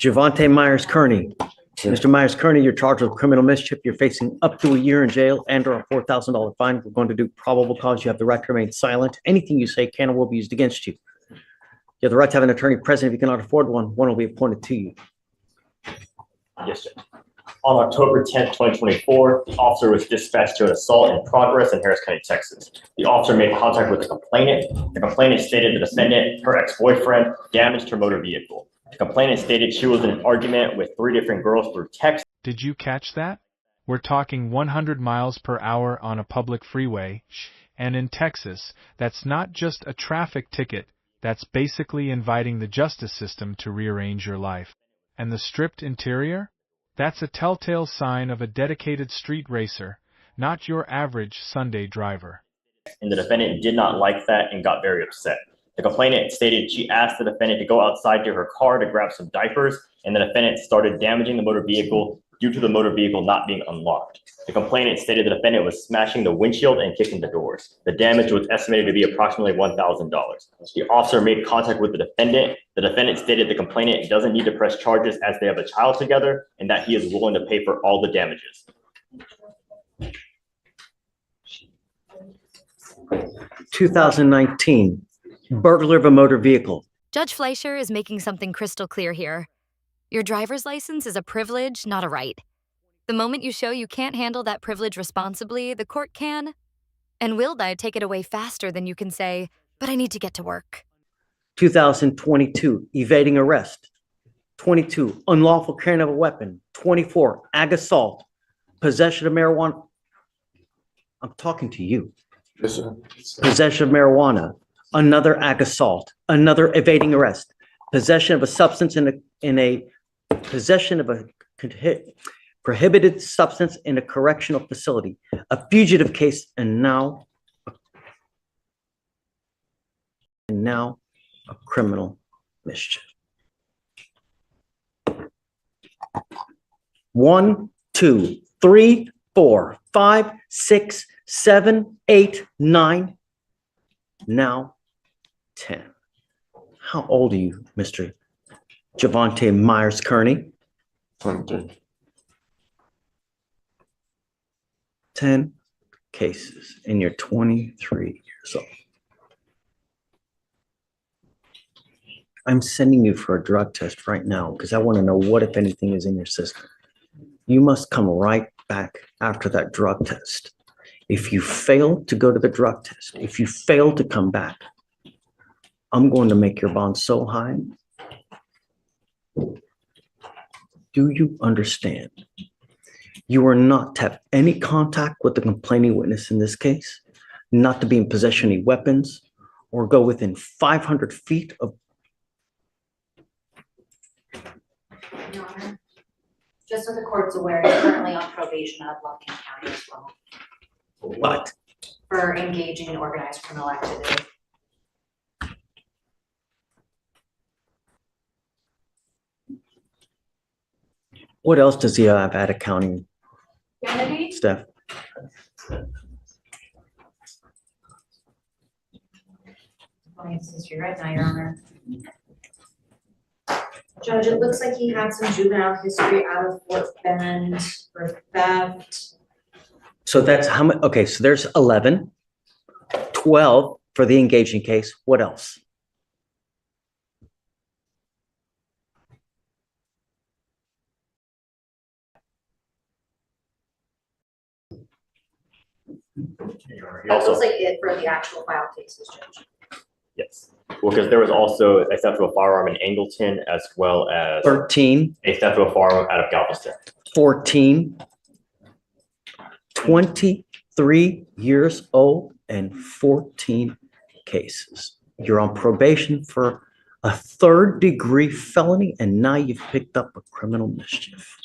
Javante Myers-Kearney. Mr. Myers-Kearney, you're charged with criminal mischief. You're facing up to a year in jail and or a $4,000 fine. We're going to do probable cause. You have the right to remain silent. Anything you say can or will be used against you. You have the right to have an attorney present. If you cannot afford one, one will be appointed to you. Yes, sir. On October 10th, 2024, the officer was dispatched to an assault in progress in Harris County, Texas. The officer made contact with the complainant. The complainant stated the defendant, her ex-boyfriend, damaged her motor vehicle. The complainant stated she was in an argument with 3 different girls through text. Did you catch that? We're talking 100 miles per hour on a public freeway, and in Texas, that's not just a traffic ticket, that's basically inviting the justice system to rearrange your life. And the stripped interior? That's a telltale sign of a dedicated street racer, not your average Sunday driver. And the defendant did not like that and got very upset. The complainant stated she asked the defendant to go outside to her car to grab some diapers, and the defendant started damaging the motor vehicle due to the motor vehicle not being unlocked. The complainant stated the defendant was smashing the windshield and kicking the doors. The damage was estimated to be approximately $1,000. The officer made contact with the defendant. The defendant stated the complainant doesn't need to press charges as they have a child together and that he is willing to pay for all the damages. 2019, burglar of a motor vehicle. Judge Fleisher is making something crystal clear here. Your driver's license is a privilege, not a right. The moment you show you can't handle that privilege responsibly, the court can and will take it away faster than you can say, but I need to get to work. 2022, evading arrest. 22, unlawful carrying of a weapon. 24, ag assault, possession of marijuana. I'm talking to you. Yes, sir. Possession of marijuana, another ag assault, another evading arrest, possession of a substance in a possession of a prohibited substance in a correctional facility, a fugitive case, and now a criminal mischief. 1, 2, 3, 4, 5, 6, 7, 8, 9, now 10. How old are you, Mr. Javante Myers-Kearney? 23. 10 cases, and you're 23 years old. I'm sending you for a drug test right now because I want to know what, if anything, is in your system. You must come right back after that drug test. If you fail to go to the drug test, if you fail to come back, I'm going to make your bond so high. Do you understand? You are not to have any contact with the complaining witness in this case, not to be in possession of any weapons, or go within 500 feet of. Your Honor, just so the court's aware, he's currently on probation out of Lumpkin County as well What? for engaging in organized criminal activity. What else does he have at accounting, Kennedy? Steph? It's history right now, Your Honor. Judge, it looks like he had some juvenile history out of Fort Bend for theft. So that's how much? Okay, so there's 11, 12 for the engaging case. What else? That looks like it for the actual file cases, Judge. Yes. Well, because there was also a theft of a firearm in Angleton as well as 13, a theft of a firearm out of Galveston. 14, 23 years old, and 14 cases. You're on probation for a 3rd-degree felony, and now you've picked up a criminal mischief.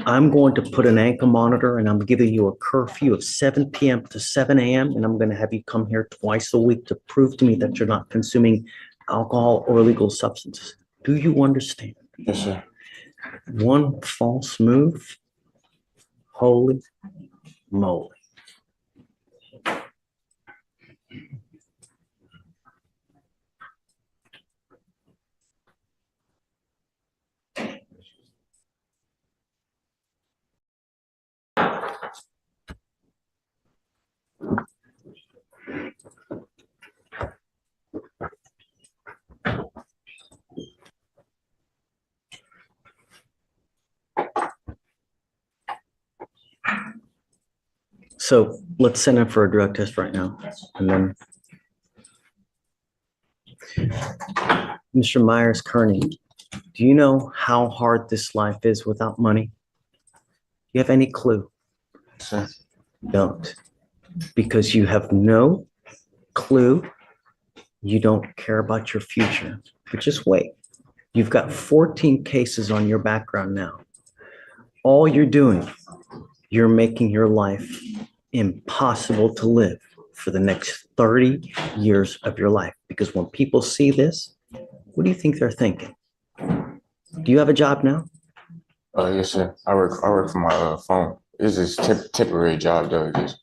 I'm going to put an ankle monitor, and I'm giving you a curfew of 7 p.m. to 7 a.m., and I'm going to have you come here twice a week to prove to me that you're not consuming alcohol or illegal substances. Do you understand? Yes, sir. One false move, holy moly. So let's send him for a drug test right now. And then Mr. Myers-Kearney, do you know how hard this life is without money? Do you have any clue? Sir. Don't. Because you have no clue. You don't care about your future. But just wait. You've got 14 cases on your background now. All you're doing, you're making your life impossible to live for the next 30 years of your life. Because when people see this, what do you think they're thinking? Do you have a job now? Yes, sir. I work for my phone. It's just temporary job though. Just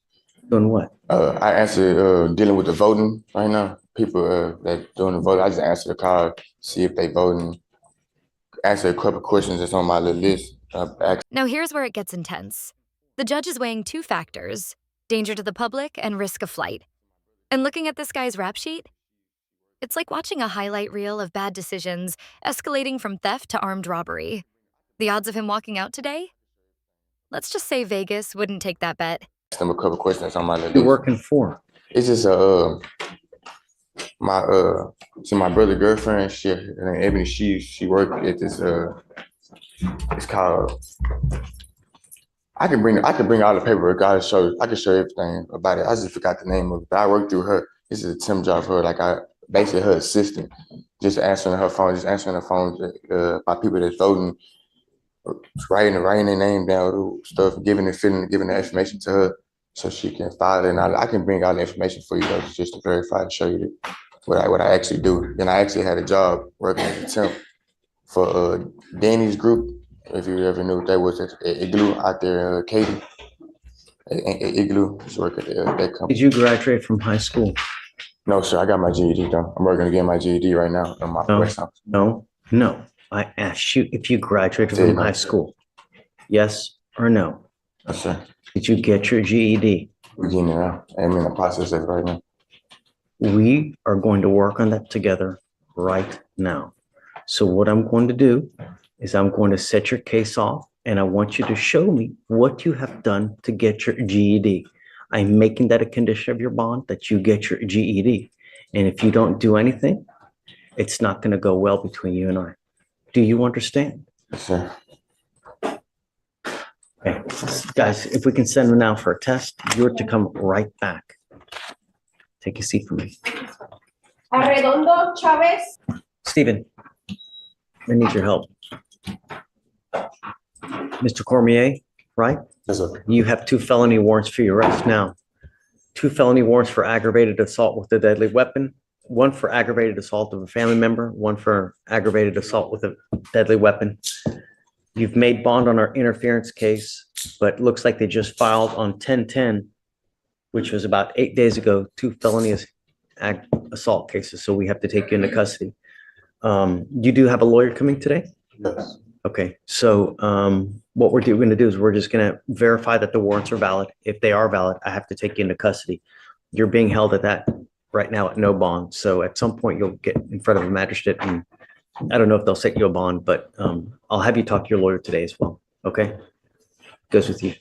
Doing what? I answer dealing with the voting right now. People that doing the voting. I just answer the call, see if they voting. Answer a couple questions that's on my little list. Now here's where it gets intense. The judge is weighing two factors, danger to the public and risk of flight. And looking at this guy's rap sheet, it's like watching a highlight reel of bad decisions escalating from theft to armed robbery. The odds of him walking out today? Let's just say Vegas wouldn't take that bet. Ask them a couple questions that's on my little You're list. working for? It's just my brother's girlfriend. Her name Ebony. She worked at this it's called. I can bring all the paperwork. I can show you everything about it. I just forgot the name of it. But I worked through her. This is a temp job for her. Like I basically her assistant, just answering her phone by people that's voting, writing their name down, stuff, giving the information to her so she can file it. And I can bring all the information for you though, just to verify and show you what I actually do. Then I actually had a job working as a temp for Danny's group. If you ever knew, that was at Igloo out there, Katie. Igloo, she worked at that company. Did you graduate from high school? No, sir, I got my GED though. I'm working to get my GED right now on my West House. No. I asked you if you graduated from high school. Yes or no? Yes, sir. Did you get your GED? We're getting it now. I'm in the process of it right now. We are going to work on that together right now. So what I'm going to do is I'm going to set your case off and I want you to show me what you have done to get your GED. I'm making that a condition of your bond that you get your GED. And if you don't do anything, it's not going to go well between you and I. Do you understand? Yes, sir. Okay, guys, if we can send them now for a test, you're to come right back. Take a seat for me. Arredondo, Chavez. Stephen, I need your help. Mr. Cormier, right? Yes, sir. You have 2 felony warrants for your arrest now. 2 felony warrants for aggravated assault with a deadly weapon, 1 for aggravated assault of a family member, 1 for aggravated assault with a deadly weapon. You've made bond on our interference case, but it looks like they just filed on 10/10, which was about 8 days ago, 2 felony assault cases. So we have to take you into custody. You do have a lawyer coming today? Yes. Okay, so what we're going to do is we're just going to verify that the warrants are valid. If they are valid, I have to take you into custody. You're being held at that right now at no bond. So at some point you'll get in front of a magistrate, and I don't know if they'll set you a bond, but I'll have you talk to your lawyer today as well. Okay, goes with you.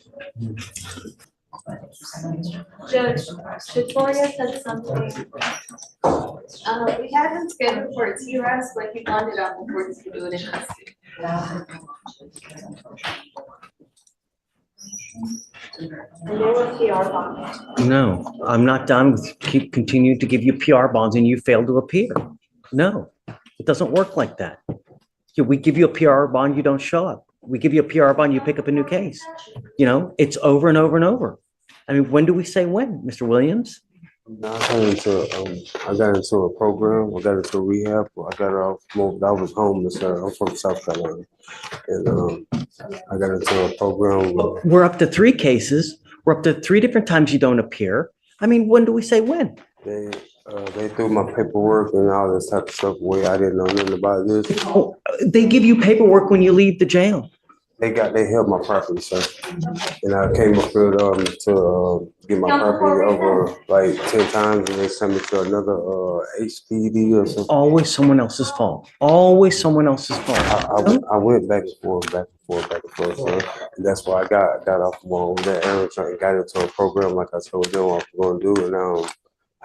Judge, Victoria said something. We had him scheduled for a TRS, but he wanted out before he could do it in custody. And they were PR bond. No, I'm not done with continue to give you PR bonds and you fail to appear. No, it doesn't work like that. We give you a PR bond, you don't show up. We give you a PR bond, you pick up a new case. You know, it's over and over and over. I mean, when do we say when, Mr. Williams? No, I got into a program. I got into rehab. I got off. I was homeless. I'm from South Carolina, and I got into a program. We're up to 3 cases. We're up to 3 different times you don't appear. I mean, when do we say when? They threw my paperwork and all this type of stuff away. I didn't know nothing about this. Oh, they give you paperwork when you leave the jail. They held my property, sir. And I came up here to get my property over like 10 times, and they sent me to another HPD or something. Always someone else's fault. Always someone else's fault. I went back and forth. back and forth, sir. And that's why I got off on that area, and got into a program like I told them I was going to do, and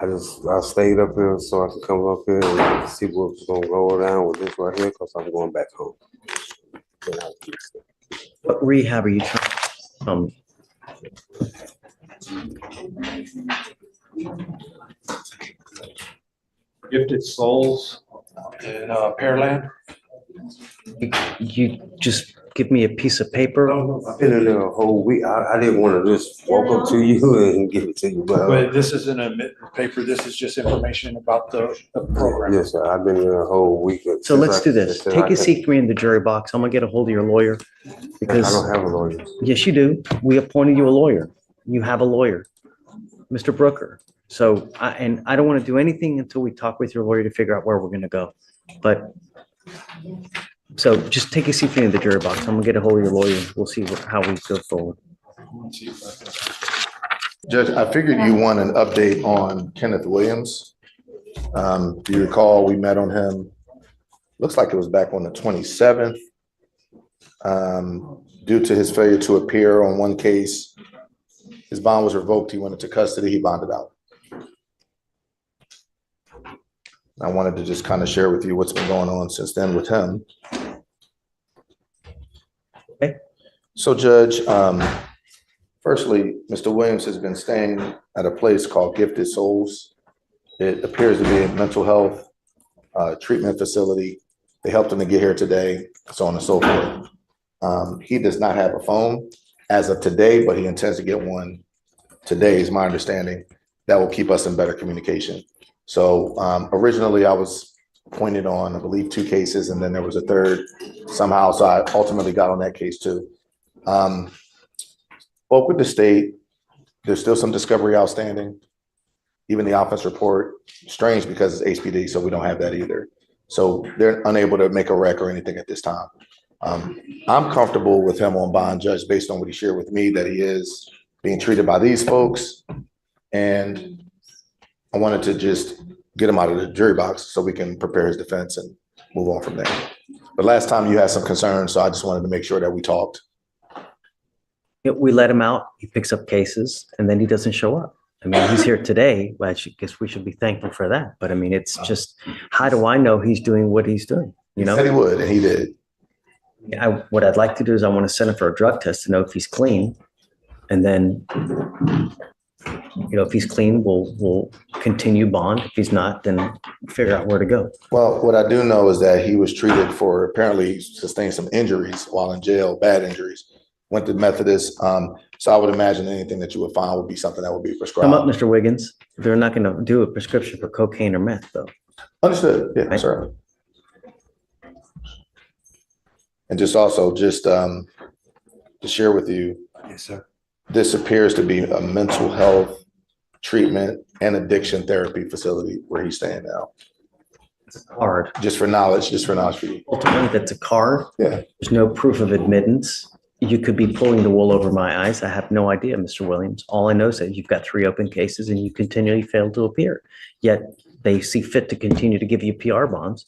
I stayed up here so I could come up here and see what was going to go down with this right here, because I'm going back home. What rehab are you trying to Gifted Souls in Pearland. You just give me a piece of paper? I've been in there a whole week. I didn't want to just walk up to you and give it to you, But this isn't a paper, this is just information about the program. Yes, sir. I've been in there a whole week. So let's do this. Take a seat for me in the jury box. I'm gonna get a hold of your lawyer. I Because, don't have a lawyer. yes, you do. We appointed you a lawyer. You have a lawyer, Mr. Brooker. So, I don't want to do anything until we talk with your lawyer to figure out where we're gonna go. But, so just take a seat for me in the jury box. I'm gonna get a hold of your lawyer. We'll see how we go forward. Judge, I figured you want an update on Kenneth Williams. Do you recall we met on him? Looks like it was back on the 27th. Due to his failure to appear on one case, his bond was revoked. He went into custody. He bonded out. I wanted to just kind of share with you what's been going on since then with him. Okay. So, Judge, firstly, Mr. Williams has been staying at a place called Gifted Souls. It appears to be a mental health treatment facility. They helped him to get here today, so on and so forth. He does not have a phone as of today, but he intends to get one today, is my understanding. That will keep us in better communication. So originally I was appointed on, I believe, 2 cases, and then there was a third somehow. So I ultimately got on that case too. Spoke with the state. There's still some discovery outstanding. Even the offense report, strange because it's HPD, so we don't have that either. So they're unable to make a rec or anything at this time. I'm comfortable with him on bond, Judge, based on what he shared with me, that he is being treated by these folks. And I wanted to just get him out of the jury box so we can prepare his defense and move on from there. But last time you had some concerns, so I just wanted to make sure that we talked. We let him out, he picks up cases, and then he doesn't show up. I mean, he's here today, but I guess we should be thankful for that. But I mean, it's just, how do I know he's doing what he's doing? You know? He said he would, and he did. What I'd like to do is I want to send him for a drug test to know if he's clean. And then, if he's clean, we'll continue bond. If he's not, then figure out where to go. Well, what I do know is that he was treated for, apparently sustained some injuries while in jail, bad injuries. Went to Methodist. So I would imagine anything that you would find would be something that would be prescribed. Come up, Mr. Wiggins. They're not going to do a prescription for cocaine or meth, though. Understood. Yeah, Right. sir. And just also to share with you. Yes, sir. This appears to be a mental health treatment and addiction therapy facility where he's staying now. It's a card. Just for knowledge for you. Ultimately, that's a card. Yeah. There's no proof of admittance. You could be pulling the wool over my eyes. I have no idea, Mr. Williams. All I know is that you've got 3 open cases and you continually fail to appear. Yet they see fit to continue to give you PR bonds.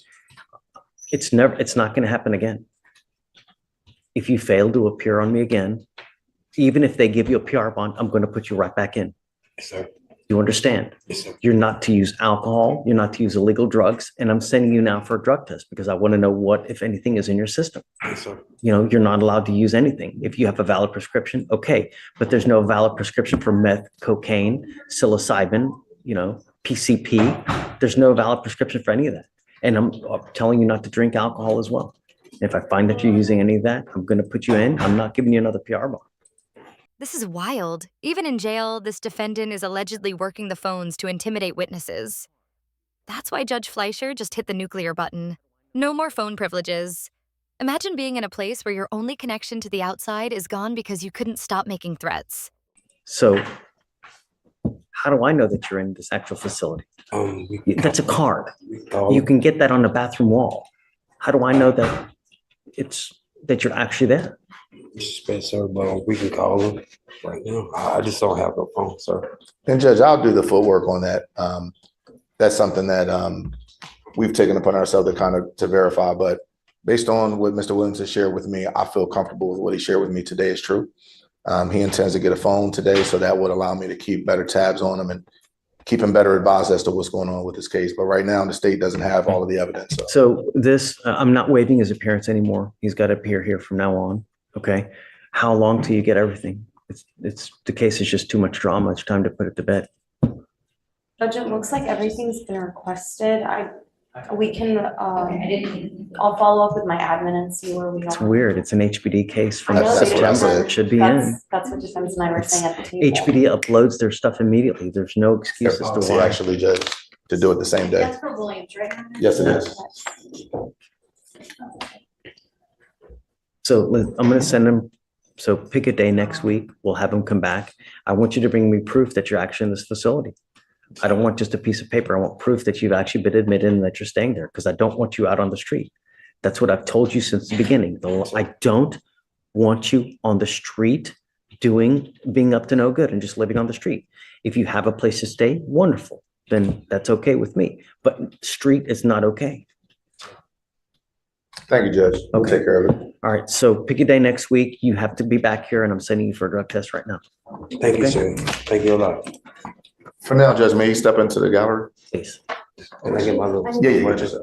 It's not going to happen again. If you fail to appear on me again, even if they give you a PR bond, I'm going to put you right back in. Yes, sir. You understand? Yes, sir. You're not to use alcohol. You're not to use illegal drugs. And I'm sending you now for a drug test because I want to know what, if anything, is in your system. Yes, sir. You're not allowed to use anything. If you have a valid prescription, okay. But there's no valid prescription for meth, cocaine, psilocybin, PCP. There's no valid prescription for any of that. And I'm telling you not to drink alcohol as well. If I find that you're using any of that, I'm going to put you in. I'm not giving you another PR bond. This is wild. Even in jail, this defendant is allegedly working the phones to intimidate witnesses. That's why Judge Fleisher just hit the nuclear button. No more phone privileges. Imagine being in a place where your only connection to the outside is gone because you couldn't stop making threats. So how do I know that you're in this actual facility? That's a card. You can get that on the bathroom wall. How do I know that that you're actually there? Spencer, but we can call him right now. I just don't have a phone, sir. And Judge, I'll do the footwork on that. That's something that we've taken upon ourselves to verify, but based on what Mr. Williams has shared with me, I feel comfortable with what he shared with me today is true. He intends to get a phone today, so that would allow me to keep better tabs on him and keep him better advised as to what's going on with this case. But right now, the state doesn't have all of the evidence. So this, I'm not waiving his appearance anymore. He's got to appear here from now on. Okay. How long till you get everything? It's the case is just too much drama. It's time to put it to bed. Judge, it looks like everything's been requested. We can, I'll follow up with my admin and see where we It's are. weird. It's an HBD case from I know, that's what I September. said. It should be in. That's what defense and I were saying at the table. HBD uploads their stuff immediately. There's no excuse as to Policy why. actually, Judge, to do it the same day. That's for Williams, right? Yes, it is. So I'm going to send him. So pick a day next week. We'll have him come back. I want you to bring me proof that you're actually in this facility. I don't want just a piece of paper. I want proof that you've actually been admitted and that you're staying there because I don't want you out on the street. That's what I've told you since the beginning. I don't want you on the street being up to no good and just living on the street. If you have a place to stay, wonderful. Then that's okay with me. But street is not okay. Thank you, Judge. We'll Okay. take care of it. All right. So pick a day next week. You have to be back here and I'm sending you for a drug test right now. Thank you, Okay. sir. Thank you a lot. For now, Judge, may you step into the gallery? Please. Can I get my little? Yeah, yeah, yeah.